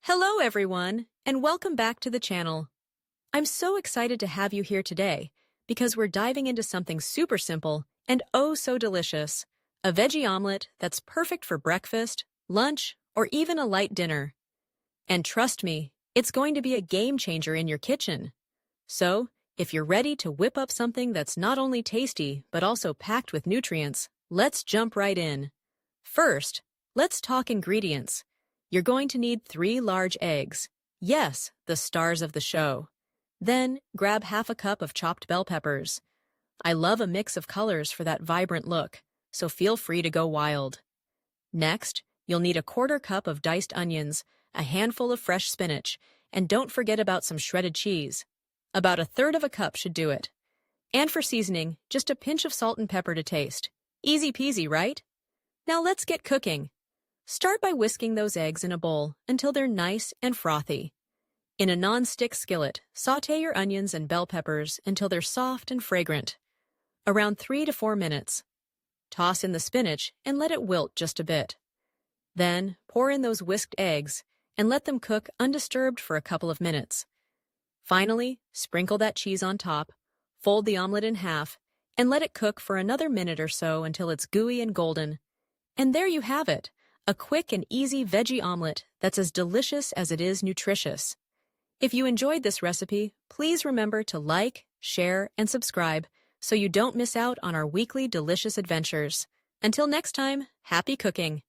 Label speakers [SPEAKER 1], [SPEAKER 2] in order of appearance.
[SPEAKER 1] Hello everyone, and welcome back to the channel. I'm so excited to have you here today because we're diving into something super simple and oh so delicious, a veggie omelet that's perfect for breakfast, lunch, or even a light dinner. And trust me, it's going to be a game changer in your kitchen. So, if you're ready to whip up something that's not only tasty but also packed with nutrients, let's jump right in. First, let's talk ingredients. You're going to need 3 large eggs. Yes, the stars of the show. Then, grab half a cup of chopped bell peppers. I love a mix of colors for that vibrant look, so feel free to go wild. Next, you'll need a 1/4 cup of diced onions, a handful of fresh spinach, and don't forget about some shredded cheese. About 1/3 cup should do it. And for seasoning, just a pinch of salt and pepper to taste. Easy peasy, right? Now let's get cooking. Start by whisking those eggs in a bowl until they're nice and frothy. In a non-stick skillet, sauté your onions and bell peppers until they're soft and fragrant. Around 3 to 4 minutes. Toss in the spinach and let it wilt just a bit. Then, pour in those whisked eggs and let them cook undisturbed for a couple of minutes. Finally, sprinkle that cheese on top, fold the omelet in half, and let it cook for another minute or so until it's gooey and golden. And there you have it. A quick and easy veggie omelet that's as delicious as it is nutritious. If you enjoyed this recipe, please remember to like, share, and subscribe so you don't miss out on our weekly delicious adventures. Until next time, happy cooking!